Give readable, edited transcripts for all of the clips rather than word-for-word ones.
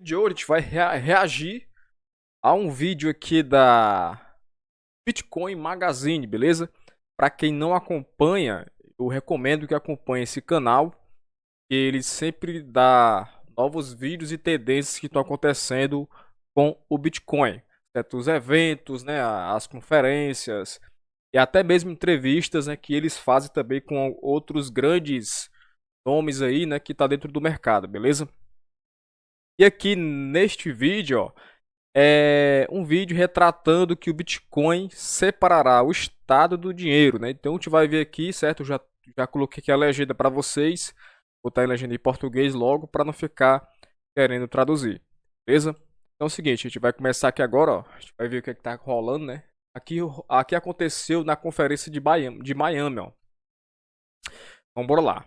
De hoje a gente vai reagir a um vídeo aqui da Bitcoin Magazine, beleza? Para quem não acompanha, eu recomendo que acompanhe esse canal, que ele sempre dá novos vídeos e tendências que estão acontecendo com o Bitcoin, certo? Os eventos, né, as conferências e até mesmo entrevistas, né, que eles fazem também com outros grandes nomes aí, né, que tá dentro do mercado, beleza? E aqui neste vídeo, ó, é um vídeo retratando que o Bitcoin separará o Estado do dinheiro, né? Então a gente vai ver aqui, certo? Eu já coloquei aqui a legenda para vocês, vou botar a legenda em português logo para não ficar querendo traduzir, beleza? Então é o seguinte, a gente vai começar aqui agora, ó. A gente vai ver o que está rolando, né? Aqui aconteceu na conferência de Miami, ó. Então bora lá.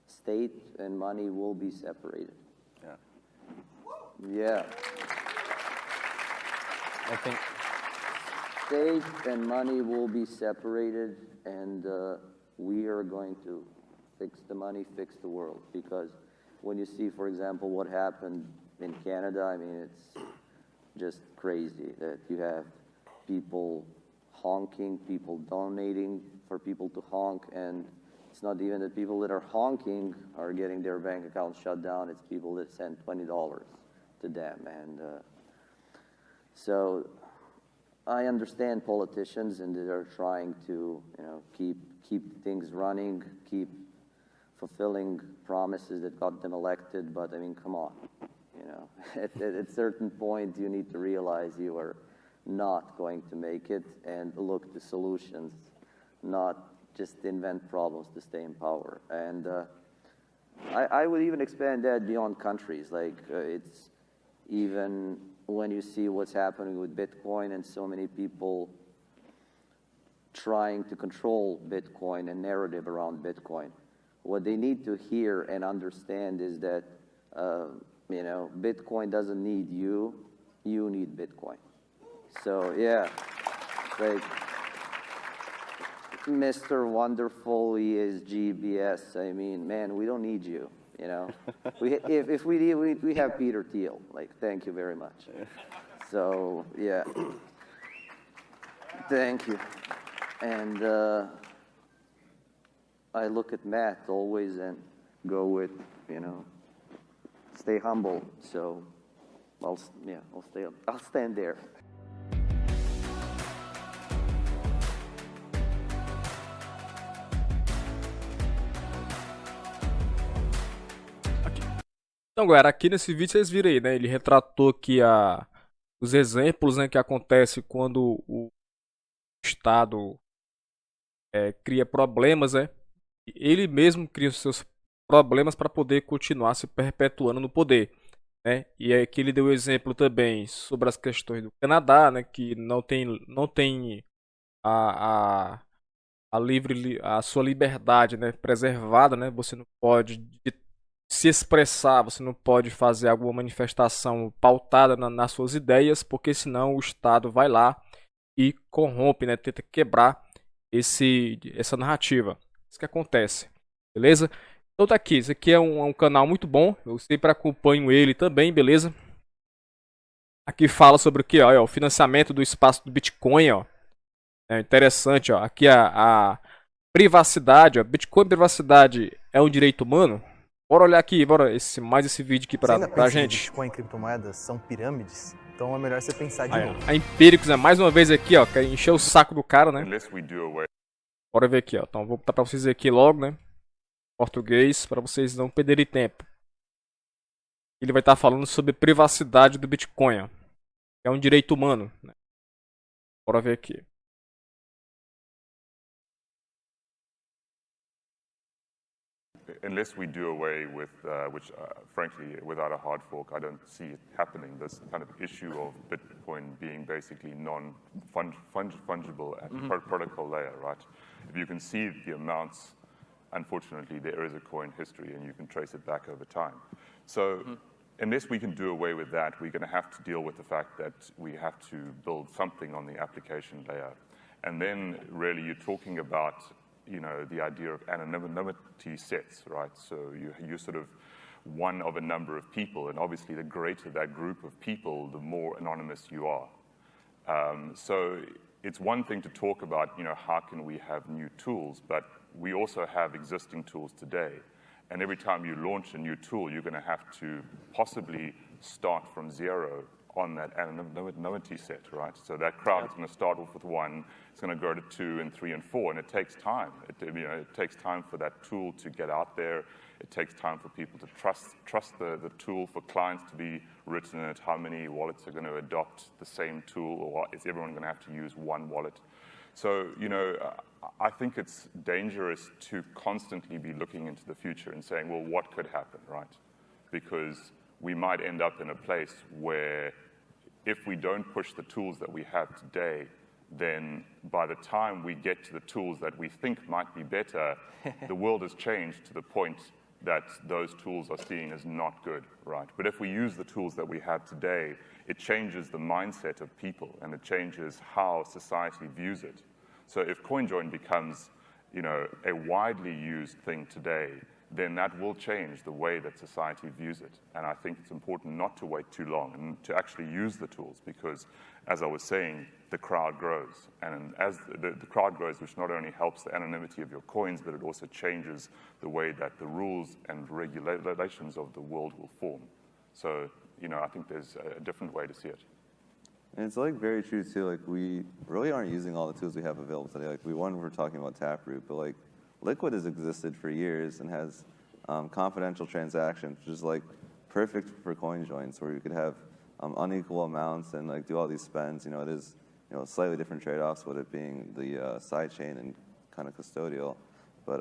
State and money will be separated. Yeah. I think State and money will be separated, and we are going to fix the money, fix the world. Because when you see, for example, what happened in Canada, I mean, it's just crazy that you have people honking, people donating for people to honk, and it's not even the people that are honking are getting their bank accounts shut down. It's people that send $20 to them. And so I understand politicians and they are trying to, keep things running, keep fulfilling promises that got them elected. But I mean, come on, at a certain point you need to realize you are not going to make it and look to solutions, not just invent problems to stay in power. And I would even expand that beyond countries. Like it's even when you see what's happening with Bitcoin and so many people trying to control Bitcoin and narrative around Bitcoin. What they need to hear and understand is that, Bitcoin doesn't need you, you need Bitcoin. So yeah, like, Mr. Wonderful ESG BS. I mean, man, we don't need you. If we need, we have Peter Thiel. Like, thank you very much. So yeah, thank you. And I look at Matt always and go with, stay humble. So I'll stand there. Então, galera, aqui nesse vídeo vocês viram aí, né? Ele retratou aqui os exemplos, né, que acontece quando o Estado cria problemas, né? Ele mesmo cria os seus problemas para poder continuar se perpetuando no poder, né? E aqui ele deu exemplo também sobre as questões do Canadá, né? Que não tem a sua liberdade, né, preservada, né? Você não pode se expressar, você não pode fazer alguma manifestação pautada nas suas ideias, porque senão o Estado vai lá e corrompe, né, tenta quebrar essa narrativa. Isso que acontece, beleza? Então tá aqui, esse aqui é um canal muito bom, eu sempre acompanho ele também, beleza? Aqui fala sobre o que, ó, o financiamento do espaço do Bitcoin, ó. É interessante, ó. Aqui a privacidade, ó. Bitcoin privacidade é um direito humano? Bora olhar aqui, bora mais esse vídeo aqui pra gente. Bitcoin e criptomoedas são pirâmides, então é melhor você pensar de novo. A Empíricos, né? Mais uma vez aqui, ó, quer encher o saco do cara, né? Bora ver aqui, ó. Então vou botar pra vocês aqui logo, né? Português, pra vocês não perderem tempo. Ele vai estar falando sobre privacidade do Bitcoin, ó. É um direito humano, né? Bora ver aqui. Unless we do away with, which frankly, without a hard fork, I don't see it happening, this kind of issue of Bitcoin being basically non-fungible at the protocol layer, right? If you can see the amounts, unfortunately, there is a coin history and you can trace it back over time. So unless we can do away with that, we're going to have to deal with the fact that we have to build something on the application layer. And then really you're talking about you know, the idea of anonymity sets, right? So you're sort of one of a number of people, and obviously the greater that group of people, the more anonymous you are. So it's one thing to talk about, you know, how can we have new tools, but we also have existing tools today. And every time you launch a new tool, you're going to have to possibly start from zero on that anonymity set, right? So that crowd is going to start off with 1, it's going to go to 2 and 3 and 4, and it takes time. It takes time for that tool to get out there. It takes time for people to trust the tool, for clients to be written in it, how many wallets are going to adopt the same tool, or is everyone going to have to use one wallet? So, you know, I think it's dangerous to constantly be looking into the future and saying, well, what could happen, right? Because we might end up in a place where if we don't push the tools that we have today, then by the time we get to the tools that we think might be better, the world has changed to the point that those tools are seen as not good, right? But if we use the tools that we have today, it changes the mindset of people, and it changes how society views it. So if CoinJoin becomes, you know, a widely used thing today, then that will change the way that society views it. And I think it's important not to wait too long and to actually use the tools, because, as I was saying, the crowd grows. And as the crowd grows, which not only helps the anonymity of your coins, but it also changes the way that the rules and regulations of the world will form. So, you know, I think there's a different way to see it. And it's like very true too, like we really aren't using all the tools we have available today. Like we're talking about Taproot, but like Liquid has existed for years and has confidential transactions, which is like perfect for CoinJoins, where you could have unequal amounts and like do all these spends. You know, it is, you know, slightly different trade-offs with it being the side chain and kind of custodial, but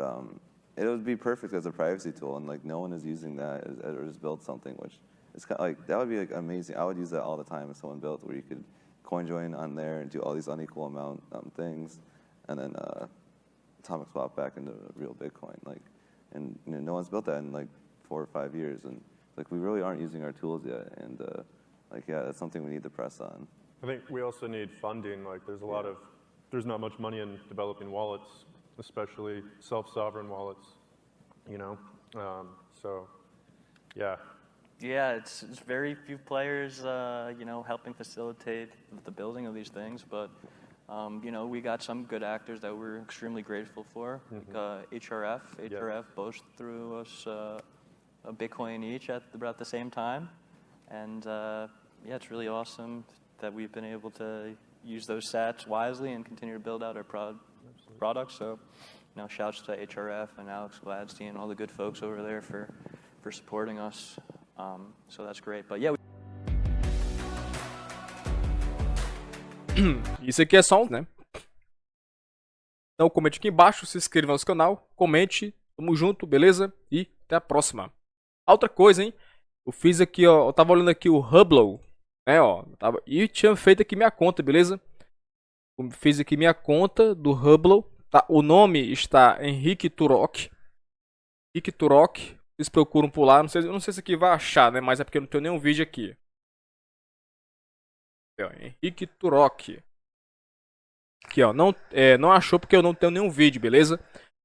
it would be perfect as a privacy tool, and like no one is using that or has built something which is kind of like, that would be like amazing. I would use that all the time if someone built where you could CoinJoin on there and do all these unequal amount things, and then atomic swap back into real Bitcoin. Like, and you know, no one's built that in like 4 or 5 years, and like we really aren't using our tools yet. And like, yeah, that's something we need to press on. I think we also need funding. Like, there's not much money in developing wallets, especially self-sovereign wallets. You know, so yeah. Yeah, it's very few players, you know, helping facilitate the building of these things, but you know, we got some good actors that we're extremely grateful for. Like, HRF both threw us a Bitcoin each at about the same time, and yeah, it's really awesome that we've been able to use those sats wisely and continue to build out our products. So, you know, shouts to HRF and Alex Gladstein and all the good folks over there for supporting us. So that's great. But yeah. Isso aqui é só um, né? Então comente aqui embaixo, se inscreva no nosso canal, comente, tamo junto, beleza? E até a próxima. Outra coisa, hein? Eu fiz aqui, ó, eu tava olhando aqui o Hubble, né, ó, e tinha feito aqui minha conta, beleza? Eu fiz aqui minha conta do Hubble, tá? O nome está Henrique Turok. Henrique Turok. Vocês procuram por lá, eu não sei se aqui vai achar, né? Mas é porque eu não tenho nenhum vídeo aqui. Aqui, ó, Henrique Turok. Aqui, ó, não achou porque eu não tenho nenhum vídeo, beleza?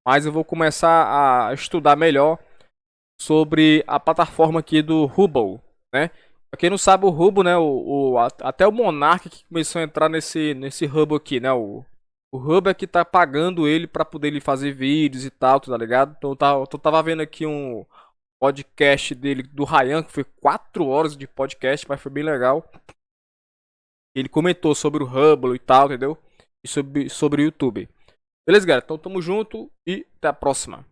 Mas eu vou começar a estudar melhor sobre a plataforma aqui do Hubble, né? Pra quem não sabe, o Hubble, né? Até o Monark que começou a entrar nesse Hubble aqui, né? O Hubble é que tá pagando ele pra poder ele fazer vídeos e tal, tá ligado? Então eu tava vendo aqui um podcast dele, do Ryan, que foi 4 horas de podcast, mas foi bem legal. Ele comentou sobre o Hubble e tal, entendeu? E sobre o YouTube. Beleza, galera? Então tamo junto e até a próxima.